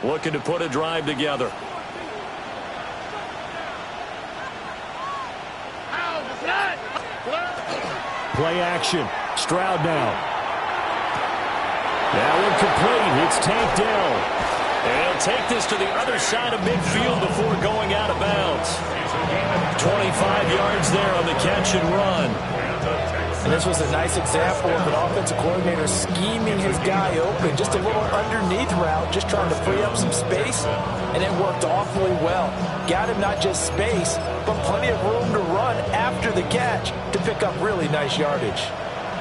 looking to put a drive together. Play action. Stroud now. That one complete. It's tanked down. And he'll take this to the other side of midfield before going out of bounds. 25 yards there on the catch and run. And this was a nice example of an offensive coordinator scheming his guy open. Just a little underneath route, just trying to free up some space, and it worked awfully well. Got him not just space, but plenty of room to run after the catch to pick up really nice yardage.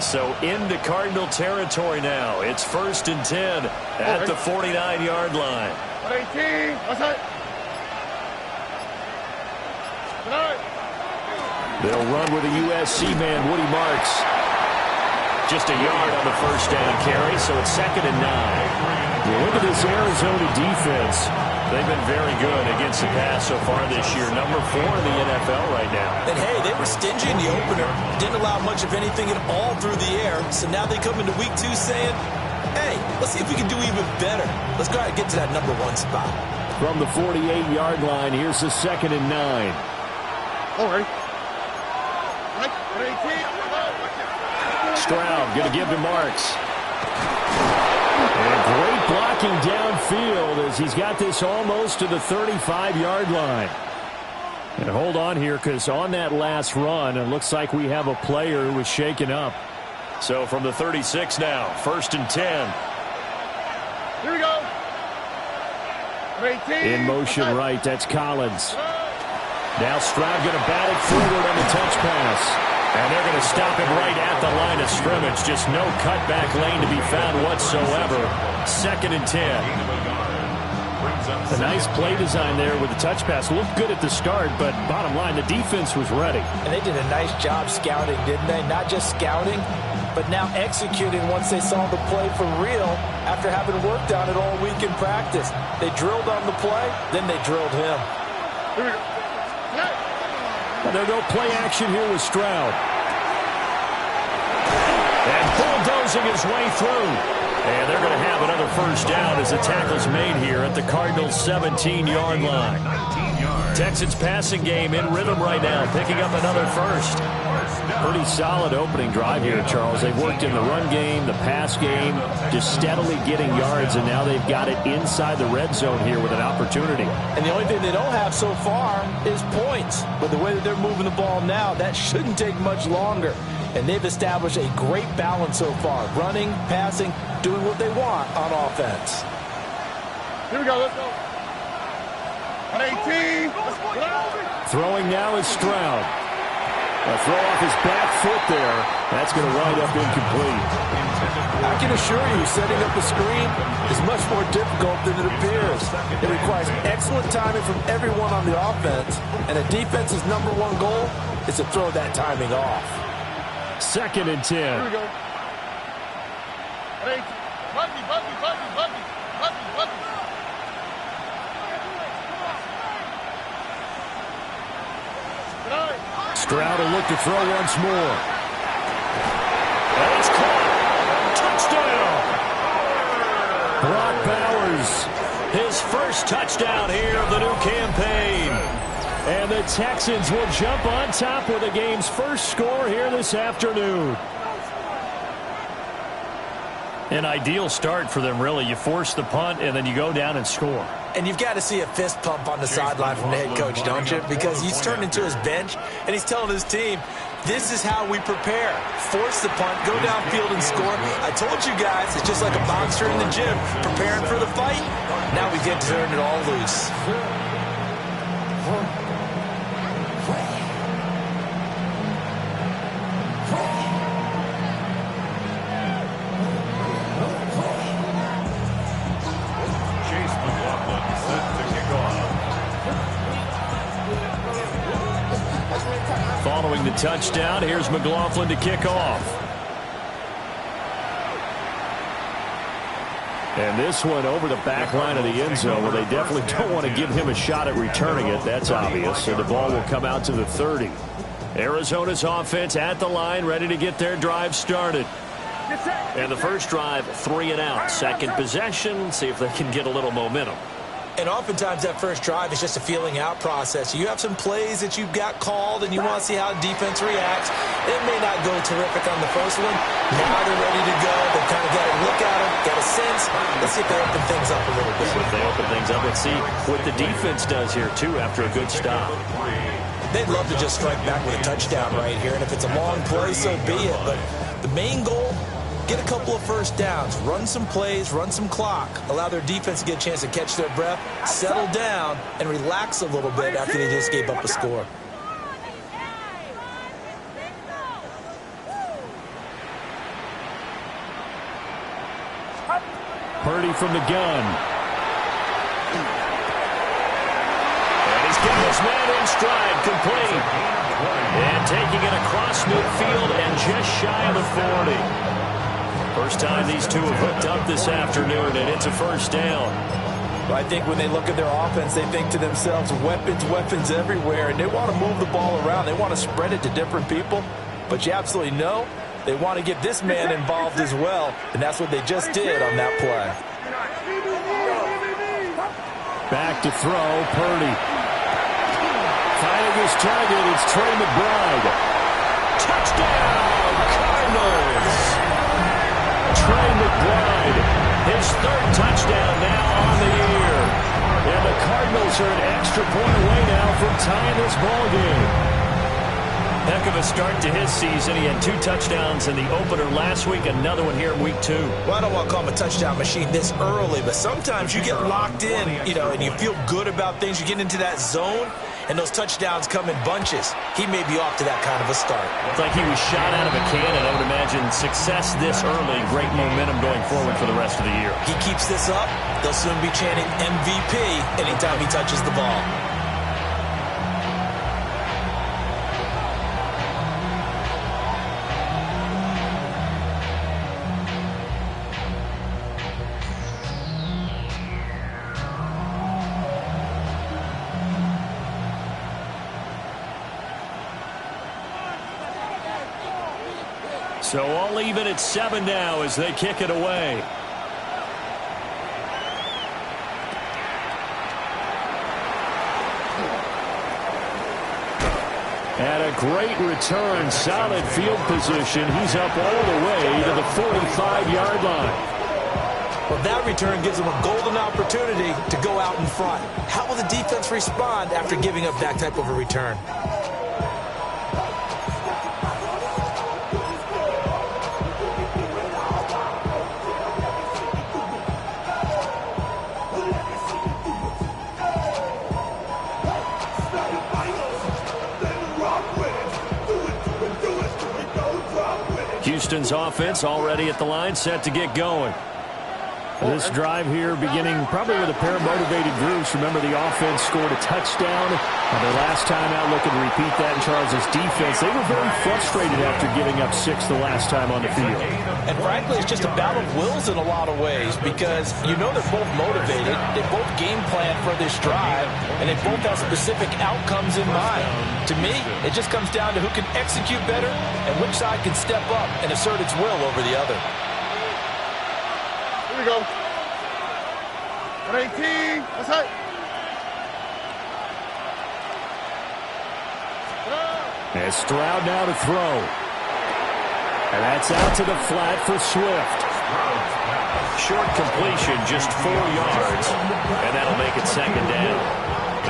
So into Cardinal territory now. It's 1st and 10 at the 49-yard line. 18, They'll run with a USC man, Woody Marks. Just a yard on the first down carry, so it's 2nd and 9. Well, look at this Arizona defense. They've been very good against the pass so far this year. Number 4 in the NFL right now. And, hey, they were stingy in the opener. Didn't allow much of anything at all through the air. So now they come into week 2 saying, hey, let's see if we can do even better. Let's go ahead and get to that number 1 spot. From the 48-yard line, here's the 2nd and 9. All right. Stroud going to give to Marks. And great blocking downfield as he's got this almost to the 35-yard line. And hold on here, because on that last run, it looks like we have a player who was shaken up. So from the 36 now, 1st and 10. Here we go. 18. In motion right, that's Collins. Now Stroud going to bat it forward on the touch pass. And they're going to stop him right at the line of scrimmage. Just no cutback lane to be found whatsoever. 2nd and 10. A nice play design there with the touch pass. Looked good at the start, but bottom line, the defense was ready. And they did a nice job scouting, didn't they? Not just scouting, but now executing once they saw the play for real after having worked on it all week in practice. They drilled on the play, then they drilled him. Here we go. And they'll go play action here with Stroud. And bulldozing his way through. And they're going to have another first down as the tackle's made here at the Cardinals' 17-yard line. Texans passing game in rhythm right now, picking up another first. Pretty solid opening drive here, Charles. They've worked in the run game, the pass game, just steadily getting yards, and now they've got it inside the red zone here with an opportunity. And the only thing they don't have so far is points. But the way that they're moving the ball now, that shouldn't take much longer. And they've established a great balance so far. Running, passing, doing what they want on offense. Here we go, let's go. 18. Throwing now is Stroud. A throw off his back foot there. That's going to wind up incomplete. I can assure you, setting up a screen is much more difficult than it appears. It requires excellent timing from everyone on the offense, and a defense's number 1 goal is to throw that timing off. 2nd and 10. Here we go. 18. Buggy. Stroud will look to throw once more. That is caught. Touchdown. Brock Bowers. His first touchdown here of the new campaign. And the Texans will jump on top with the game's first score here this afternoon. An ideal start for them, really. You force the punt, and then you go down and score. And you've got to see a fist pump on the sideline from the head coach, don't you? Because he's turned into his bench, and he's telling his team, this is how we prepare. Force the punt, go downfield and score. I told you guys, it's just like a boxer in the gym, preparing for the fight. Now we get to turn it all loose. Following the touchdown, here's McLaughlin to kick off. And this one over the back line of the end zone, where they definitely don't want to give him a shot at returning it. That's obvious. So the ball will come out to the 30. Arizona's offense at the line, ready to get their drive started. And the first drive, 3 and out. Second possession, see if they can get a little momentum. And oftentimes that first drive is just a feeling out process. You have some plays that you've got called, and you want to see how the defense reacts. It may not go terrific on the first one. Now they're ready to go. They've kind of got a look at them, got a sense. Let's see if they open things up a little bit. If they open things up, let's see what the defense does here, too, after a good stop. They'd love to just strike back with a touchdown right here, and if it's a long play, so be it. But the main goal, get a couple of first downs, run some plays, run some clock, allow their defense to get a chance to catch their breath, settle down, and relax a little bit after they just gave up a score. Purdy from the gun. And he's getting his man in stride, complete. And taking it across midfield and just shy of the 40. First time these two have hooked up this afternoon, and it's a first down. I think when they look at their offense, they think to themselves, weapons, weapons everywhere, and they want to move the ball around. They want to spread it to different people, but you absolutely know they want to get this man involved as well, and that's what they just did on that play. Back to throw, Purdy. Finding his target, it's Trey McBride. Touchdown, Cardinals! Trey McBride, his third touchdown now on the year. And the Cardinals are an extra point away now from tying this ball game. Heck of a start to his season. He had 2 touchdowns in the opener last week, another one here in week 2. Well, I don't want to call him a touchdown machine this early, but sometimes you get locked in, and you feel good about things. You get into that zone, and those touchdowns come in bunches. He may be off to that kind of a start. It's like he was shot out of a cannon. I would imagine success this early, great momentum going forward for the rest of the year. He keeps this up, they'll soon be chanting MVP anytime he touches the ball. So all even at 7 now as they kick it away. And a great return, solid field position. He's up all the way to the 45-yard line. Well, that return gives them a golden opportunity to go out in front. How will the defense respond after giving up that type of a return? Houston's offense already at the line, set to get going. This drive here beginning probably with a pair of motivated groups. Remember, the offense scored a touchdown. And their last time out looking to repeat that in Charles' defense. They were very frustrated after giving up 6 the last time on the field. And frankly, it's just a battle of wills in a lot of ways because you know they're both motivated. They both game plan for this drive, and they both have specific outcomes in mind. To me, it just comes down to who can execute better and which side can step up and assert its will over the other. Here we go. 118. That's right. And Stroud now to throw. And that's out to the flat for Swift. Short completion, just 4 yards. And that'll make it second down.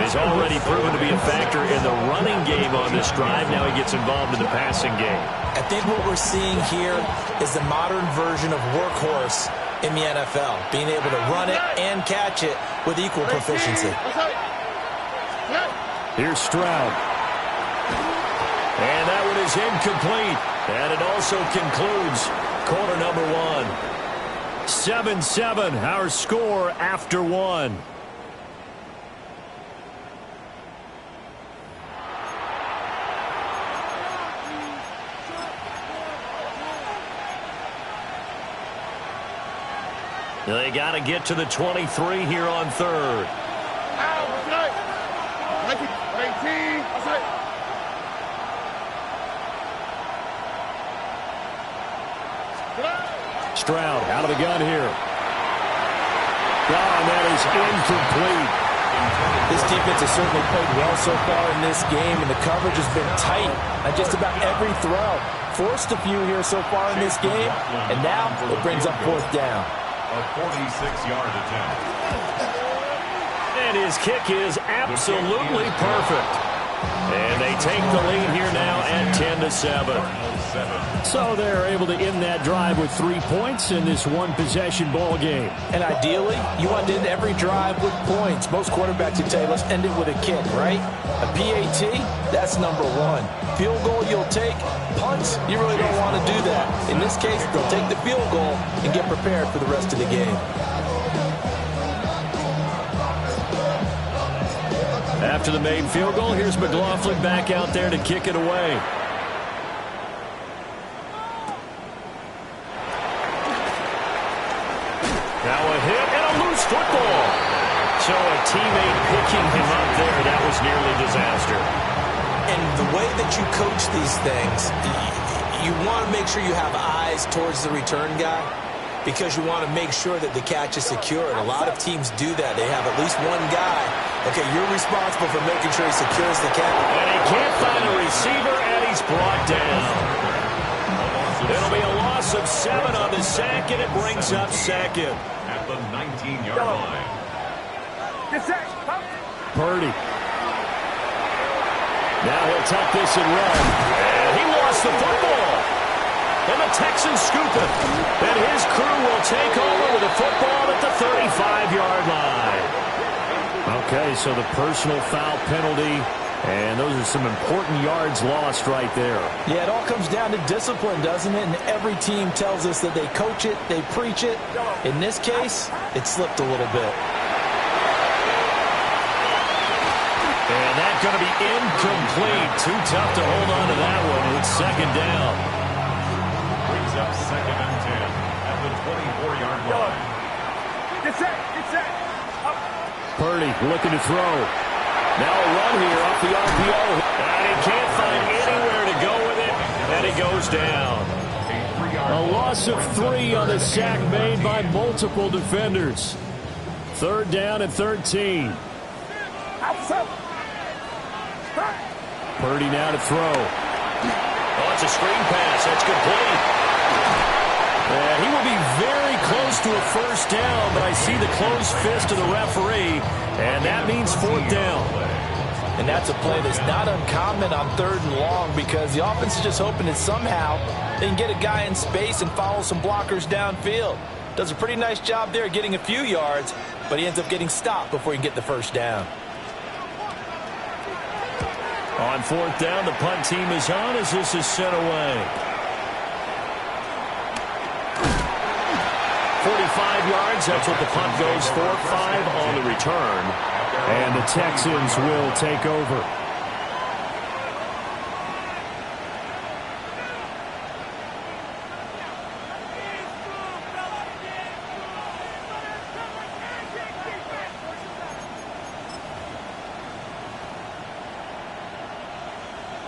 He's already proven to be a factor in the running game on this drive. Now he gets involved in the passing game. I think what we're seeing here is the modern version of workhorse in the NFL, being able to run it and catch it with equal proficiency. Here's Stroud. And that one is incomplete. And it also concludes quarter number 1. 7-7, our score after 1. They got to get to the 23 here on third. Stroud out of the gun here. And that is incomplete. This defense has certainly played well so far in this game, and the coverage has been tight on just about every throw. Forced a few here so far in this game, and now it brings up fourth down. A 46-yard attempt. And his kick is absolutely perfect. And they take the lead here now at 10-7. So they're able to end that drive with 3 points in this one-possession ball game. And ideally, you want to end every drive with points. Most quarterbacks would tell you, let's end it with a kick, right? A PAT, that's number one. Field goal you'll take. Punts, you really don't want to do that. In this case, they'll take the field goal and get prepared for the rest of the game. After the made field goal, here's McLaughlin back out there to kick it away. Now a hit and a loose football. So a teammate picking him up there, that was nearly disaster. And the way that you coach these things, you want to make sure you have eyes towards the return guy, because you want to make sure that the catch is secure. And a lot of teams do that. They have at least one guy. Okay, you're responsible for making sure he secures the catch. And he can't find a receiver, and he's brought down. It'll be a loss of 7 on the sack, and it brings up second. At the 19-yard line. Purdy. Now he'll tuck this and run. And he lost the football. And the Texans scoop it. And his crew will take over with a football at the 35-yard line. Okay, so the personal foul penalty, and those are some important yards lost right there. Yeah, it all comes down to discipline, doesn't it? And every team tells us that they coach it, they preach it. In this case, it slipped a little bit. And that's going to be incomplete. Too tough to hold on to that one. It's second down. Brings up second and 10 at the 24-yard line. Get set. Purdy looking to throw. Now a run here off the RPO. And he can't find anywhere to go with it. And he goes down. A loss of 3 on the sack made by multiple defenders. Third down and 13. Purdy now to throw. Oh, it's a screen pass. That's complete. And he will be very close to a first down, but I see the closed fist of the referee, and that means fourth down. And that's a play that's not uncommon on 3rd and long, because the offense is just hoping that somehow they can get a guy in space and follow some blockers downfield. Does a pretty nice job there getting a few yards, but he ends up getting stopped before he can get the first down. On fourth down, the punt team is on as this is sent away. 45 yards, that's what the punt goes for. 5 on the return. And the Texans will take over.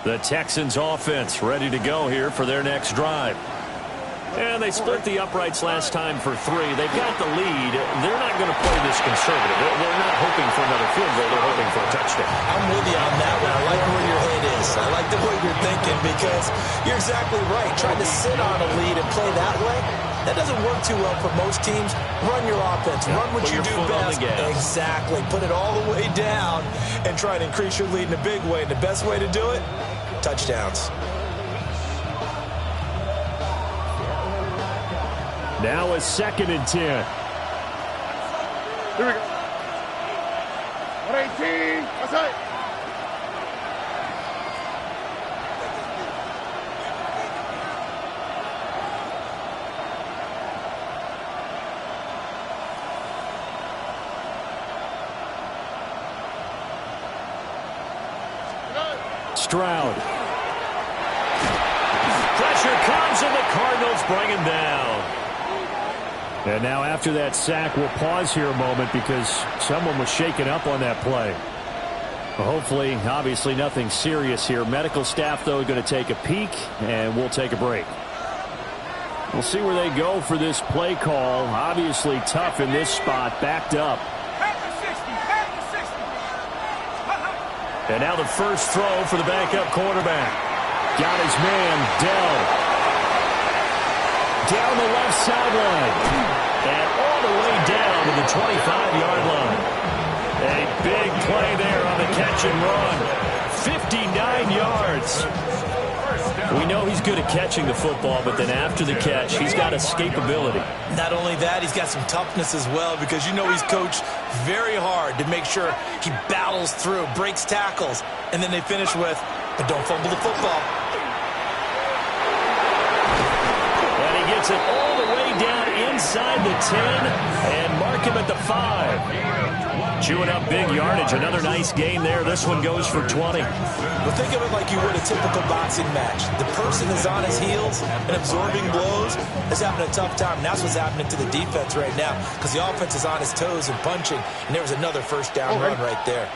The Texans offense ready to go here for their next drive. And they split the uprights last time for 3. They've got the lead. They're not going to play this conservative. They're not hoping for another field goal. They're hoping for a touchdown. I'm with you on that one. I like where your head is. I like the way you're thinking, because you're exactly right. Trying to sit on a lead and play that way, that doesn't work too well for most teams. Run your offense. Run what you do best. Exactly. Put it all the way down and try and increase your lead in a big way. And the best way to do it, touchdowns. Now a 2nd and 10. Here we go. 118. That's it. Stroud. Pressure comes, and the Cardinals bring him down. And now after that sack, we'll pause here a moment because someone was shaken up on that play. Well, hopefully, obviously nothing serious here. Medical staff, though, going to take a peek, and we'll take a break. We'll see where they go for this play call. Obviously tough in this spot, backed up. And now the first throw for the backup quarterback. Got his man, Dell. Down the left sideline. And all the way down to the 25-yard line. A big play there on the catch and run. 59 yards. We know he's good at catching the football, but then after the catch, he's got escapability. Not only that, he's got some toughness as well, because you know he's coached very hard to make sure he battles through, breaks tackles, and then they finish with, but don't fumble the football. And he gets it all the way down inside the 10 and mark him at the 5. Chewing up big yardage. Another nice gain there. This one goes for 20. But think of it like you would a typical boxing match. The person is on his heels and absorbing blows is having a tough time. And that's what's happening to the defense right now, because the offense is on his toes and punching. And there was another first down run right there.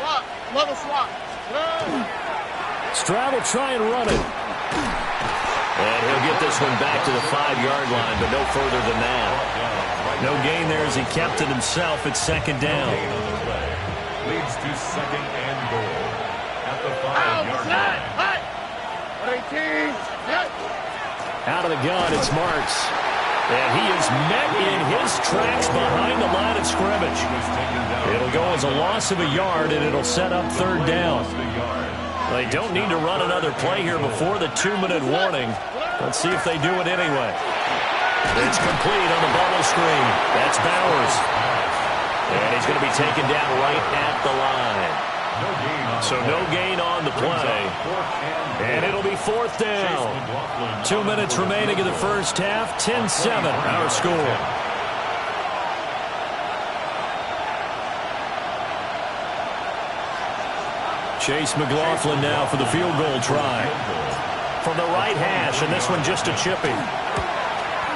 Swap. Level swap. Stroud will try and run it. And he'll get this one back to the 5-yard line, but no further than that. No gain there as he kept it himself at second down. Leads to second and goal at the 5-yard line. Out of the gun, it's Marks. And he is met in his tracks behind the line of scrimmage. It'll go as a loss of a yard, and it'll set up third down. They don't need to run another play here before the 2-minute warning. Let's see if they do it anyway. It's complete on the bubble screen. That's Bowers. And he's going to be taken down right at the line. So no gain on the play. And it'll be fourth down. 2 minutes remaining in the first half. 10-7, our score. Chase McLaughlin now for the field goal try. From the right hash, and this one just a chippy.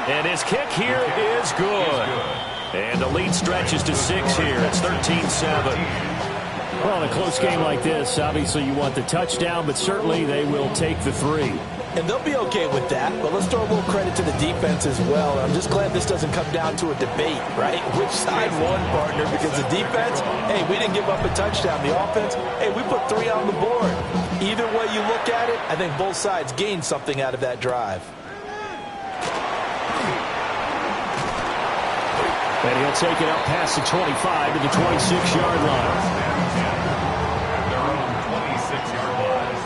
And his kick here is good. And the lead stretches to 6 here. It's 13-7. Well, in a close game like this, obviously you want the touchdown, but certainly they will take the 3. And they'll be okay with that, but let's throw a little credit to the defense as well. I'm just glad this doesn't come down to a debate, right? Which side won, partner? Because the defense, hey, we didn't give up a touchdown. The offense, hey, we put 3 on the board. Either way you look at it, I think both sides gained something out of that drive. And he'll take it up past the 25 to the 26-yard line. Their own 26-yard line.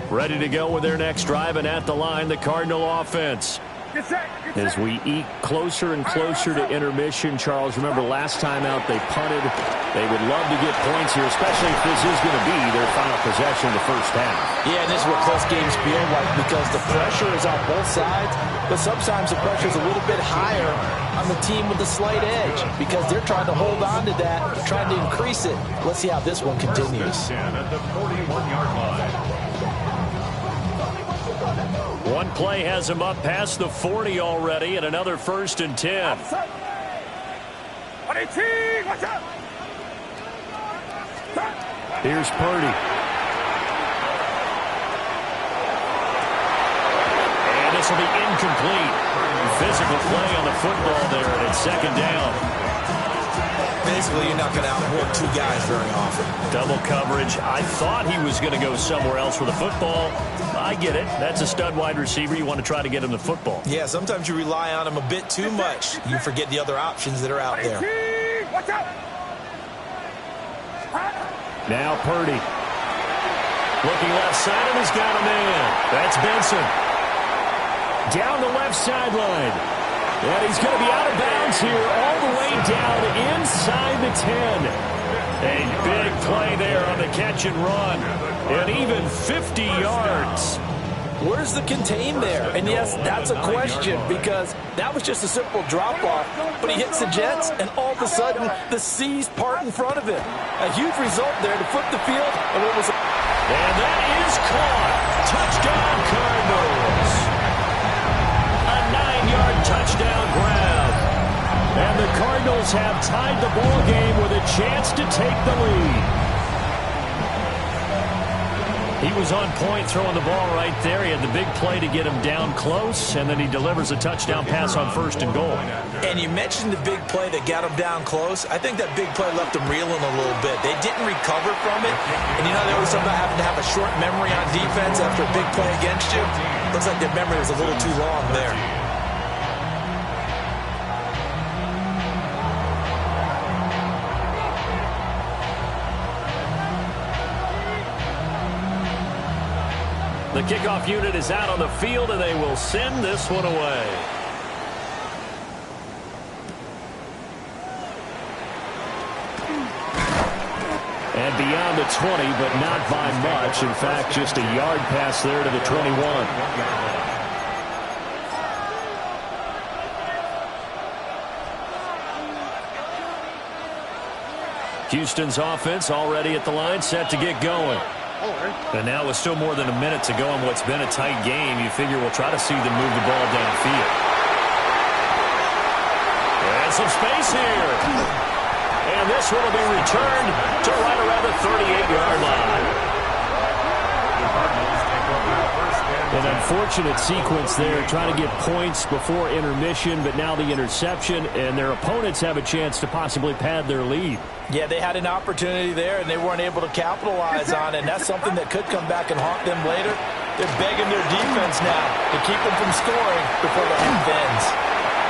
Ready to go with their next drive, and at the line, the Cardinal offense. As we eke closer and closer to intermission, Charles, remember last time out they punted. They would love to get points here, especially if this is going to be their final possession of the first half. Yeah, and this is what close games feel like, because the pressure is on both sides, but sometimes the pressure is a little bit higher on the team with the slight edge, because they're trying to hold on to that, trying to increase it. Let's see how this one continues. 10 at the 41-yard line. One play has him up past the 40 already, and another 1st and 10. Here's Purdy. And this will be incomplete. Physical play on the football there, and it's second down. Basically, you're not going to outwork 2 guys very often. Double coverage. I thought he was going to go somewhere else with the football. I get it. That's a stud wide receiver. You want to try to get him the football. Yeah, sometimes you rely on him a bit too much. You forget the other options that are out there. Now Purdy. Looking left side, and he's got a man. That's Benson. Down the left sideline. And he's going to be out of bounds here all the way down inside the 10. A big play there on the catch and run. And even 50 yards. Where's the contain there? And yes, that's a question, because that was just a simple drop-off, but he hits the Jets, and all of a sudden, the seas part in front of him. A huge result there to flip the field, and what was... And that is caught. Touchdown, Cardinals. A touchdown grab. And the Cardinals have tied the ball game with a chance to take the lead. He was on point throwing the ball right there. He had the big play to get him down close, and then he delivers a touchdown pass on 1st and goal. And you mentioned the big play that got him down close. I think that big play left him reeling a little bit. They didn't recover from it. And you know, they always talk about having to have a short memory on defense after a big play against you. Looks like their memory was a little too long there. The kickoff unit is out on the field, and they will send this one away. And beyond the 20, but not by much. In fact, just a yard pass there to the 21. Houston's offense already at the line, set to get going. And now with still more than a minute to go in what's been a tight game, you figure we'll try to see them move the ball downfield. And some space here. And this one will be returned to right around the 38-yard line. An unfortunate sequence there, trying to get points before intermission, but now the interception, and their opponents have a chance to possibly pad their lead. Yeah, they had an opportunity there, and they weren't able to capitalize on it, and that's something that could come back and haunt them later. They're begging their defense now to keep them from scoring before the half ends.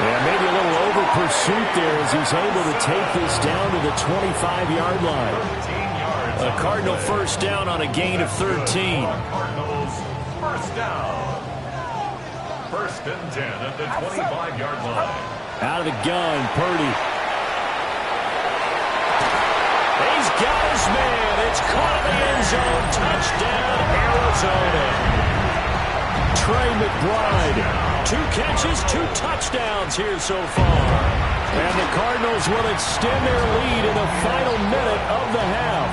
Yeah, maybe a little over pursuit there as he's able to take this down to the 25-yard line. A Cardinal first down on a gain of 13. First down. 1st and 10 at the 25-yard line. Out of the gun, Purdy. He's got his man. It's caught in the end zone. Touchdown, Arizona. Trey McBride. 2 catches, 2 touchdowns here so far. And the Cardinals will extend their lead in the final minute of the half.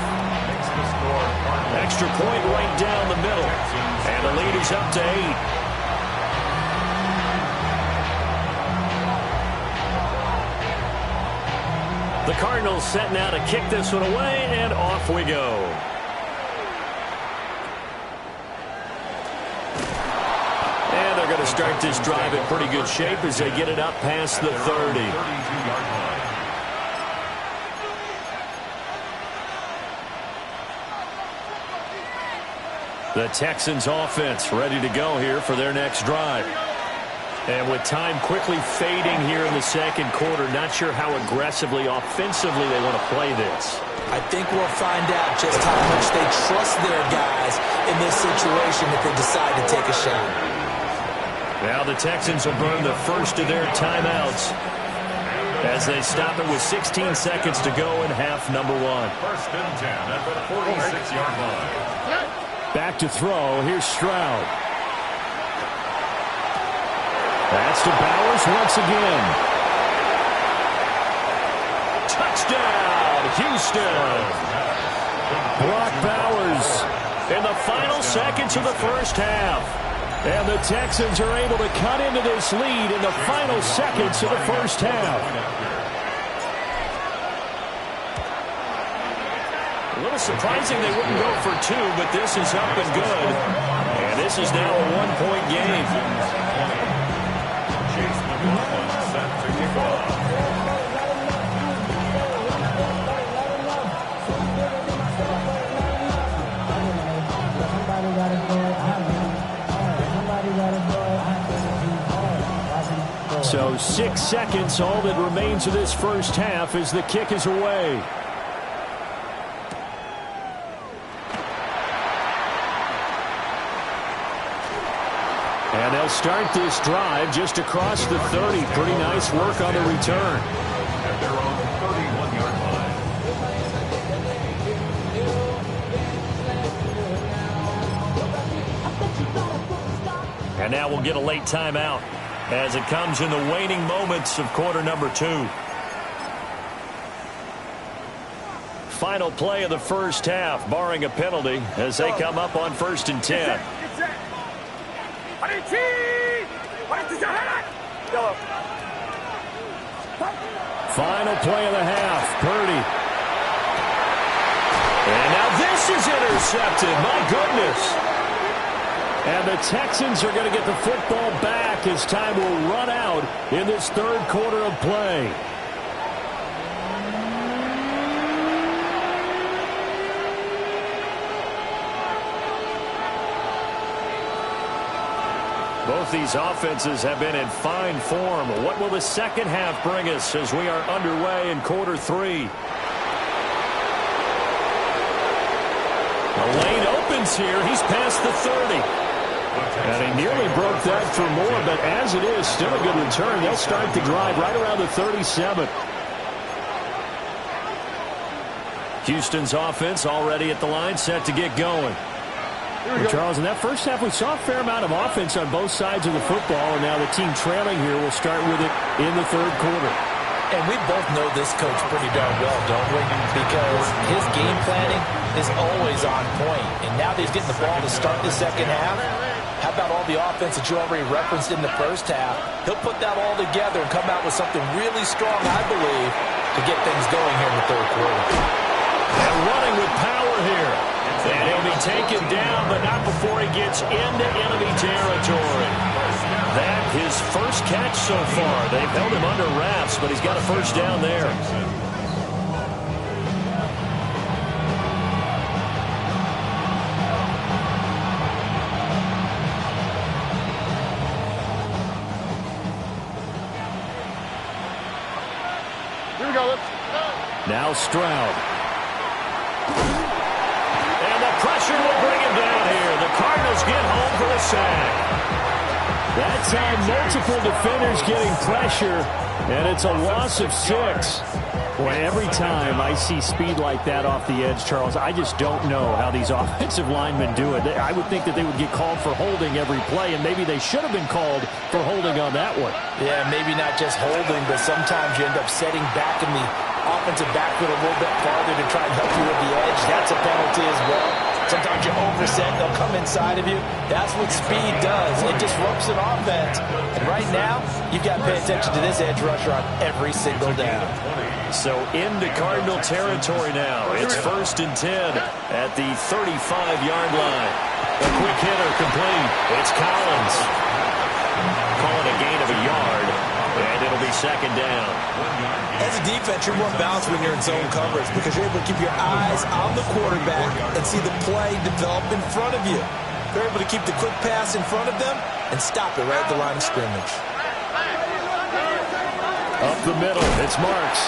Extra point right down the middle. And the lead is up to 8. The Cardinals set now to kick this one away, and off we go. And they're going to start this drive in pretty good shape as they get it up past the 30. The Texans offense ready to go here for their next drive. And with time quickly fading here in the second quarter, not sure how aggressively, offensively they want to play this. I think we'll find out just how much they trust their guys in this situation if they decide to take a shot. Now the Texans will burn the first of their timeouts as they stop it with 16 seconds to go in half number 1. 1st and 10 at the 46-yard line. Back to throw. Here's Stroud. That's to Bowers once again. Touchdown, Houston. Brock Bowers in the final seconds of the first half. And the Texans are able to cut into this lead in the final seconds of the first half. A little surprising they wouldn't go for 2, but this is up and good. And this is now a 1-point game. So 6 seconds, all that remains of this first half as the kick is away. And they'll start this drive just across the 30. Pretty nice work on the return. And they're on the 31-yard line. And now we'll get a late timeout as it comes in the waning moments of quarter number 2. Final play of the first half, barring a penalty, as they come up on 1st and 10. Final play of the half. Purdy. And now this is intercepted. My goodness. And the Texans are going to get the football back as time will run out in this third quarter of play. Both these offenses have been in fine form. What will the second half bring us as we are underway in quarter three? The lane opens here. He's past the 30. And he nearly broke that for more, but as it is, still a good return. They'll start the drive right around the 37. Houston's offense already at the line, set to get going. Well, Charles, in that first half, we saw a fair amount of offense on both sides of the football, and now the team trailing here will start with it in the third quarter. And we both know this coach pretty darn well, don't we? Because his game planning is always on point. And now that he's getting the ball to start the second half, how about all the offense that you already referenced in the first half? He'll put that all together and come out with something really strong, I believe, to get things going here in the third quarter. And running with power here. And he'll be taken down, but not before he gets into enemy territory. That his first catch so far. They've held him under wraps, but he's got a first down there. Here we go. Let's go. Now Stroud. Pressure will bring him down here. The Cardinals get home for the sack. That time, multiple defenders getting pressure, and it's a loss of 6. Boy, every time I see speed like that off the edge, Charles, I just don't know how these offensive linemen do it. I would think that they would get called for holding every play, and maybe they should have been called for holding on that one. Yeah, maybe not just holding, but sometimes you end up setting back in the offensive backfield a little bit farther to try and help you with the edge. That's a penalty as well. Sometimes you overset, they'll come inside of you. That's what speed does. It disrupts an offense. And right now, you've got to pay attention to this edge rusher on every single down. So into Cardinal territory now. It's 1st and 10 at the 35-yard line. A quick hitter complete. It's Collins. Calling a gain of a yard, and it'll be second down. As a defense, you're more balanced when you're in zone coverage because you're able to keep your eyes on the quarterback and see the play develop in front of you. You're able to keep the quick pass in front of them and stop it right at the line of scrimmage. Up the middle, it's Marks.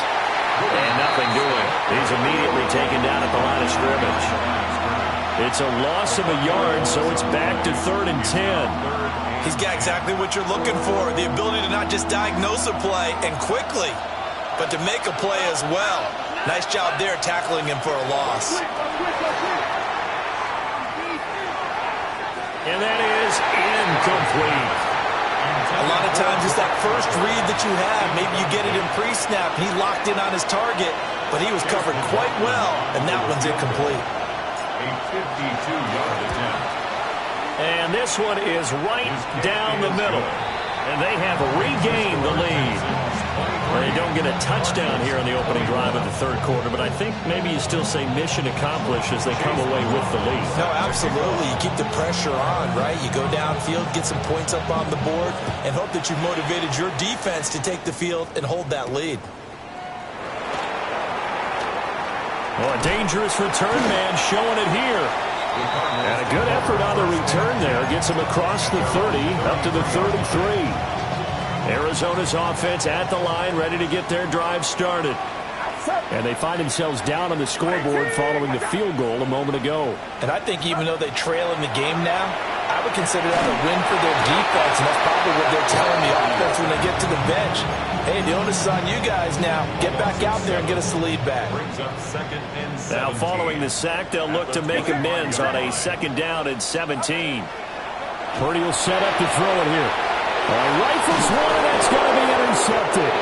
And nothing doing. He's immediately taken down at the line of scrimmage. It's a loss of a yard, so it's back to 3rd and 10. He's got exactly what you're looking for, the ability to not just diagnose a play and quickly, but to make a play as well. Nice job there tackling him for a loss. And that is incomplete. A lot of times it's that first read that you have. Maybe you get it in pre-snap. He locked in on his target, but he was covered quite well, and that one's incomplete. A 52-yard attempt. And this one is right down the middle. And they have regained the lead. They don't get a touchdown here on the opening drive of the third quarter, but I think maybe you still say mission accomplished as they come away with the lead. No, absolutely. You keep the pressure on, right? You go downfield, get some points up on the board, and hope that you've motivated your defense to take the field and hold that lead. Well, a dangerous return man showing it here. And a good effort on the return there. Gets him across the 30, up to the 33. Arizona's offense at the line, ready to get their drive started. And they find themselves down on the scoreboard following the field goal a moment ago. And I think even though they trail in the game now, I would consider that a win for their defense, and that's probably what they're telling the offense when they get to the bench. Hey, the onus is on you guys now. Get back out there and get us the lead back. Now, following the sack, they'll look to make amends on a 2nd down and 17. Purdy will set up to throw it here. Rifles one, and that's going to be intercepted.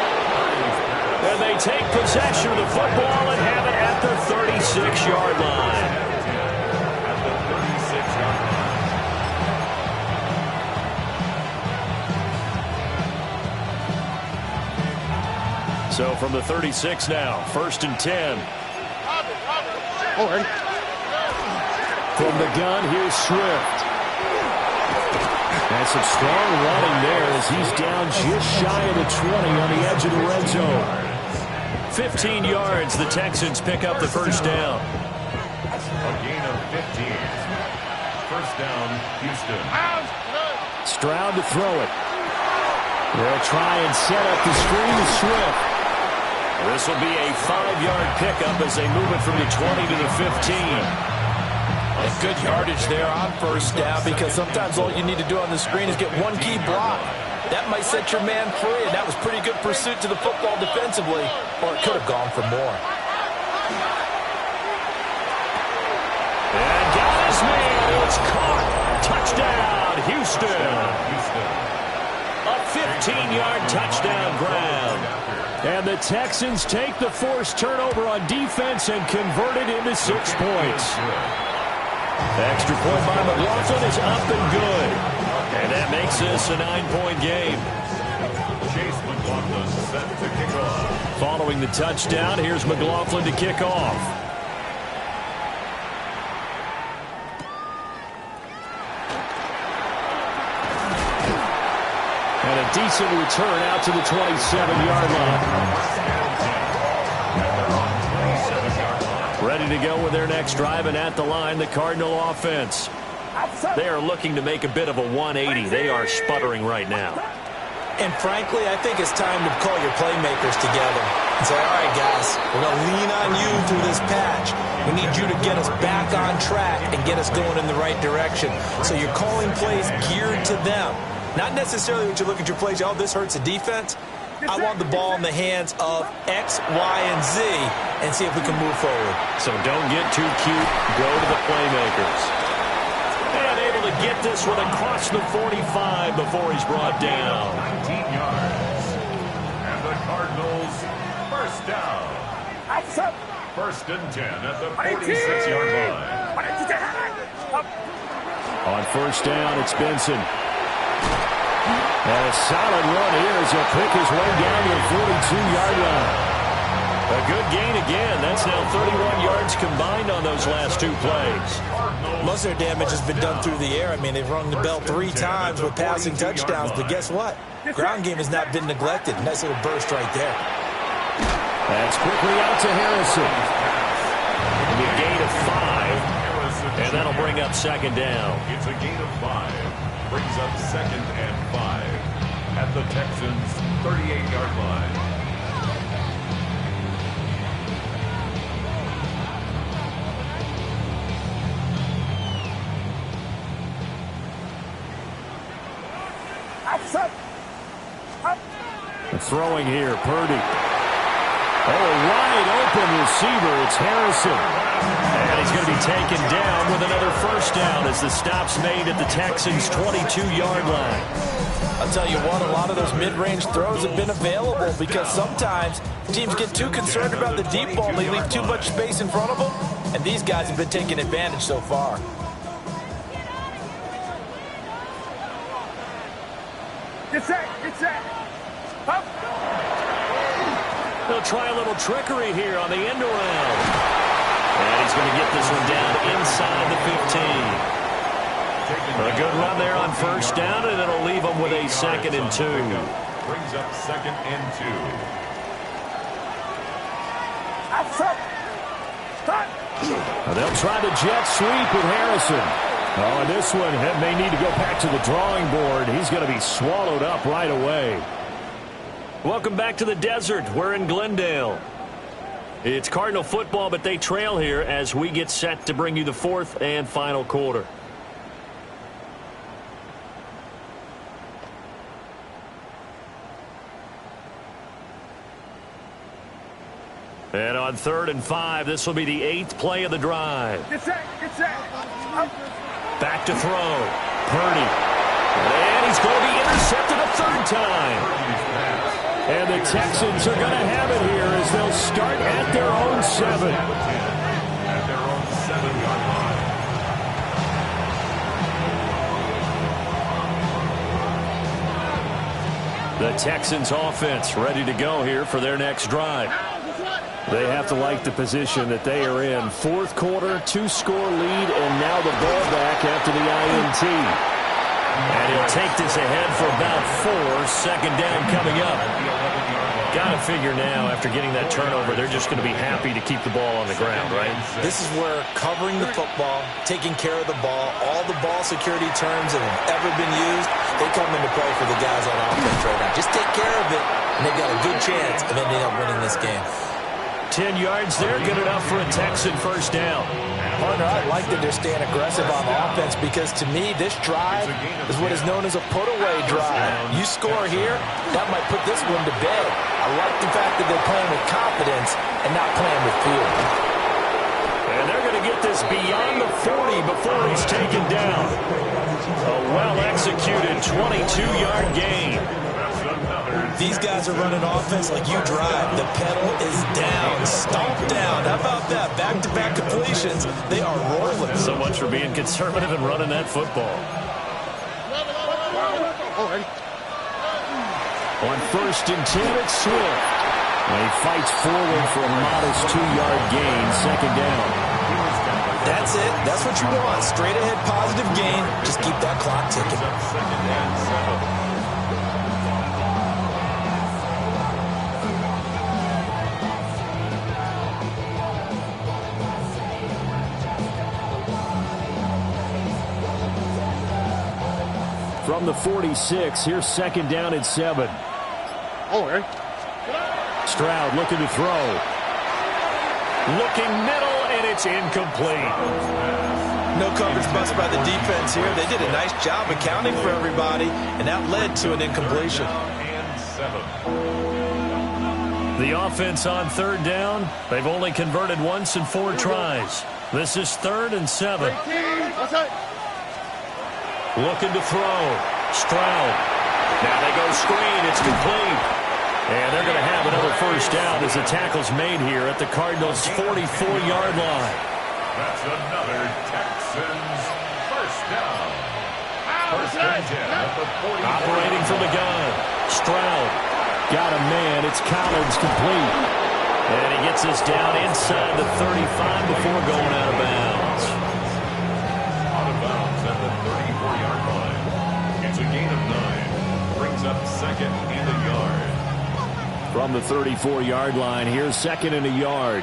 And they take possession of the football and have it at the 36-yard line. At the 36-yard line. So from the 36 now, 1st and 10. From the gun, here's Swift. And some strong running there as he's down just shy of the 20 on the edge of the red zone. 15 yards, the Texans pick up the first down. A gain of 15. First down, Houston. Stroud to throw it. They'll try and set up the screen to Swift. This will be a 5-yard pickup as they move it from the 20 to the 15. And good yardage there on first down, because sometimes all you need to do on the screen is get one key block. That might set your man free, and that was pretty good pursuit to the football defensively, or it could have gone for more. And got his man. It's caught. Touchdown, Houston. A 15-yard touchdown grab. And the Texans take the forced turnover on defense and convert it into 6 points. Extra point by McLaughlin is up and good. And that makes this a 9-point game. Chase McLaughlin set to kick off. Following the touchdown, here's McLaughlin to kick off. And a decent return out to the 27-yard line. Ready to go with their next drive, and at the line, the Cardinal offense. They are looking to make a bit of a 180. They are sputtering right now. And frankly, I think it's time to call your playmakers together and say, all right, guys, we're going to lean on you through this patch. We need you to get us back on track and get us going in the right direction. So you're calling plays geared to them. Not necessarily when you look at your plays, oh, this hurts the defense. I want the ball in the hands of X, Y, and Z and see if we can move forward. So don't get too cute. Go to the playmakers. And able to get this one across the 45 before he's brought down. 19 yards. And the Cardinals first down. 1st and 10 at the 46-yard line. On first down, it's Benson. And a solid run here as he'll pick his way down to the 42-yard line. A good gain again. That's now 31 yards combined on those last 2 plays. Most of their damage has been done through the air. I mean, they've rung the bell 3 times with passing touchdowns, but guess what? Ground game has not been neglected. Nice little burst right there. That's quickly out to Harrison. It'll be a gain of 5, and that'll bring up 2nd down. It's a gain of 5. Brings up 2nd and 5 at the Texans' 38-yard line. Throwing here, Purdy. Oh, wide open receiver. It's Harrison. And he's going to be taken down with another first down as the stop's made at the Texans' 22-yard line. I'll tell you what, a lot of those mid-range throws have been available because sometimes teams get too concerned about the deep ball. They leave too much space in front of them, and these guys have been taking advantage so far. Get set. Up. They'll try a little trickery here on the end around. And he's going to get this one down inside the 15. A good run there on first down, and it'll leave them with a 2nd and 2. Brings up 2nd and 2. They'll try the jet sweep with Harrison. Oh, this one may need to go back to the drawing board. He's going to be swallowed up right away. Welcome back to the desert. We're in Glendale. It's Cardinal football, but they trail here as we get set to bring you the 4th and final quarter. And on 3rd and 5, this will be the 8th play of the drive. Get set. Up. Back to throw. Purdy. And he's going to be intercepted a 3rd time. And the Texans are going to have it here as they'll start at their own 7. At their own 7-yard line. The The Texans offense ready to go here for their next drive. They have to like the position that they are in. Fourth quarter, 2-score lead, and now the ball back after the INT. And he'll take this ahead for about 4. Second down coming up. Got to figure now, after getting that turnover, they're just going to be happy to keep the ball on the ground, right? This is where covering the football, taking care of the ball, all the ball security terms that have ever been used, they come into play for the guys on offense right now. Just take care of it, and they've got a good chance of ending up winning this game. 10 yards there, good enough for a Texan first down. Partner, I like that they're staying aggressive on offense because, to me, this drive is what is known as a put-away drive. You score here, that might put this one to bed. I like the fact that they're playing with confidence and not playing with fear. And they're going to get this beyond the 40 before he's taken down. A well-executed 22-yard gain. These guys are running offense like you drive. The pedal is down, stomped down. How about that? Back-to-back completions. They are rolling. So much for being conservative and running that football. On 1st and 10, it's Swift. And he fights forward for a modest 2-yard gain, second down. That's it. That's what you want. Straight ahead positive gain. Just keep that clock ticking. From the 46, here's second down and 7. Stroud looking to throw. Looking middle, and it's incomplete. No coverage bust by the defense here. They did a nice job accounting for everybody, and that led to an incompletion. The offense on third down, they've only converted once in 4 tries. This is 3rd and 7. Looking to throw. Stroud. Now they go screen. It's complete. And they're going to have another first down as the tackle's made here at the Cardinals' 44-yard line. That's another Texans first down. First and 10 at the 40. Operating from the gun. Stroud. Got a man. It's Collins, complete. And he gets this down inside the 35 before going out of bounds. Out of bounds at the 34-yard line. It's a gain of 9. Brings up second and a yard. From the 34-yard line, here's second and a yard.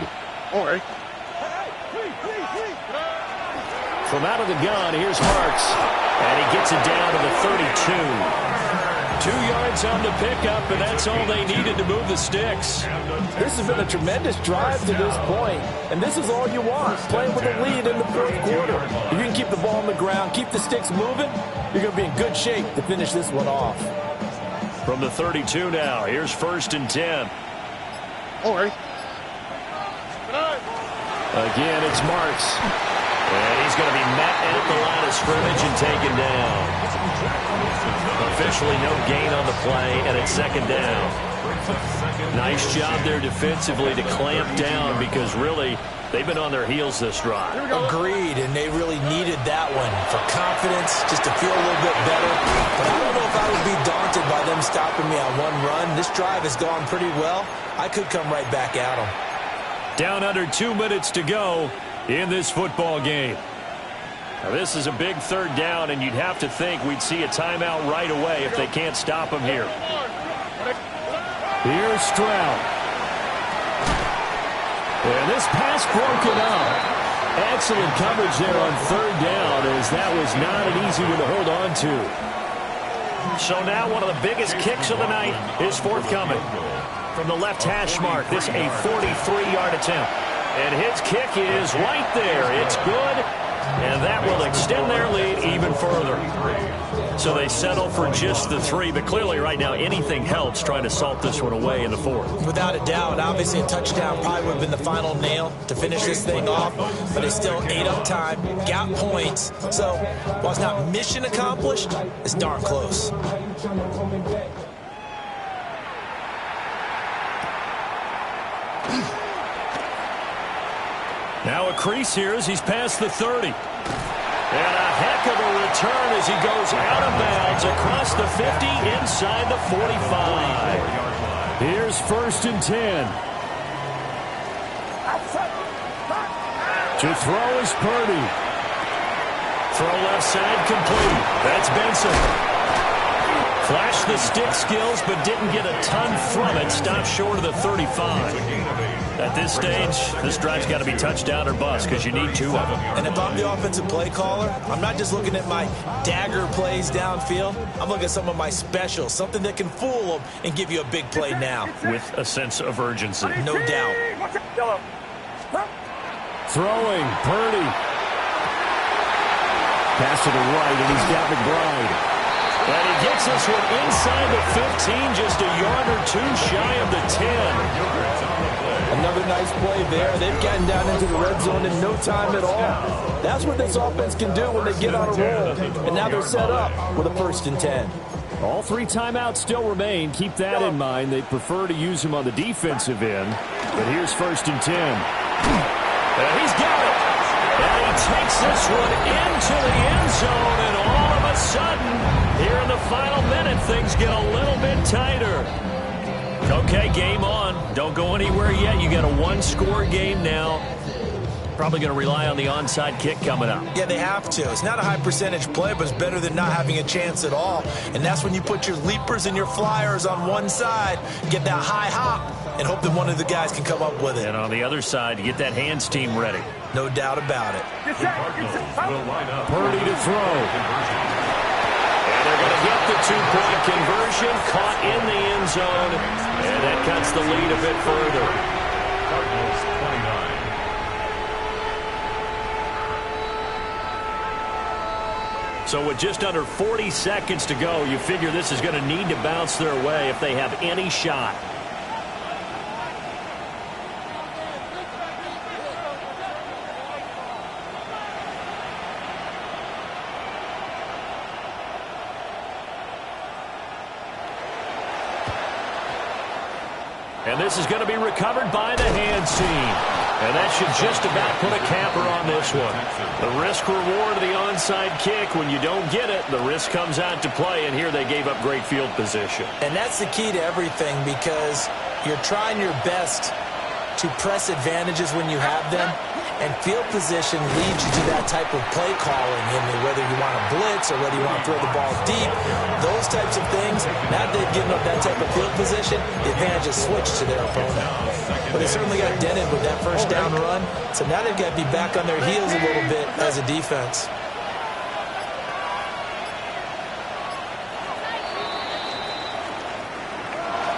From out of the gun, here's Marks. And he gets it down to the 32. 2 yards on the pickup, and that's all they needed to move the sticks. This has been a tremendous drive to this point, and this is all you want, playing with a lead in the fourth quarter. If you can keep the ball on the ground, keep the sticks moving, you're going to be in good shape to finish this one off. From the 32 now, here's 1st and 10. Again, it's Marks. And he's going to be met at the line of scrimmage and taken down. Officially no gain on the play, and it's second down. Nice job there defensively to clamp down because really they've been on their heels this drive. Agreed, and they really needed that one for confidence, just to feel a little bit better. But I don't know if I would be daunted by them stopping me on one run. This drive has gone pretty well. I could come right back at them. Down under 2 minutes to go in this football game. Now this is a big third down, and you'd have to think we'd see a timeout right away if they can't stop him here. Here's Stroud. And this pass broken up. Excellent coverage there on third down, as that was not an easy one to hold on to. So now one of the biggest kicks of the night is forthcoming. From the left hash mark, this a 43-yard attempt. And his kick is right there. It's good, and that will extend their lead even further. So they settle for just the 3, but clearly right now anything helps trying to salt this one away in the 4th. Without a doubt, obviously a touchdown probably would have been the final nail to finish this thing off, but they still ate up time, got points. So while it's not mission accomplished, it's darn close. Now a crease here as he's past the 30. And a heck of a return as he goes out of bounds across the 50 inside the 45. Here's 1st and 10. To throw is Purdy. Throw left side complete. That's Benson. Flashed the stick skills, but didn't get a ton from it. Stopped short of the 35. At this stage, this drive's got to be touchdown or bust because you need 2 of them. And if I'm the offensive play caller, I'm not just looking at my dagger plays downfield. I'm looking at some of my specials, something that can fool them and give you a big play now. With a sense of urgency. No doubt. Throwing, Purdy. Pass to the right, and he's got McBride. And he gets this one inside the 15, just a yard or 2 shy of the 10. Another nice play there. They've gotten down into the red zone in no time at all. That's what this offense can do when they get on a roll. And now they're set up with a 1st and 10. All 3 timeouts still remain. Keep that in mind. They prefer to use them on the defensive end. But here's 1st and 10. And he's got it. And he takes this one into the end zone. And all of a sudden, here in the final minute, things get a little bit tighter. Okay, game on. Don't go anywhere yet. You got a 1-score game now. Probably going to rely on the onside kick coming up. Yeah, they have to. It's not a high percentage play, but it's better than not having a chance at all. And that's when you put your leapers and your flyers on one side, get that high hop, and hope that one of the guys can come up with it. And on the other side, you get that hands team ready. No doubt about it. Purdy to throw. And they're going to get the 2-point conversion, caught in the end zone, and that cuts the lead a bit further. Cardinals 29. So with just under 40 seconds to go, you figure this is going to need to bounce their way if they have any shot. And this is going to be recovered by the hands team. And that should just about put a capper on this one. The risk-reward of the onside kick, when you don't get it, the risk comes out to play, and here they gave up great field position. And that's the key to everything, because you're trying your best to press advantages when you have them, and field position leads you to that type of play calling, whether you want to blitz or whether you want to throw the ball deep, those types of things. Now that they've given up that type of field position, the advantage is switched to their opponent. But they certainly got dented with that 1st down run, so now they've got to be back on their heels a little bit as a defense.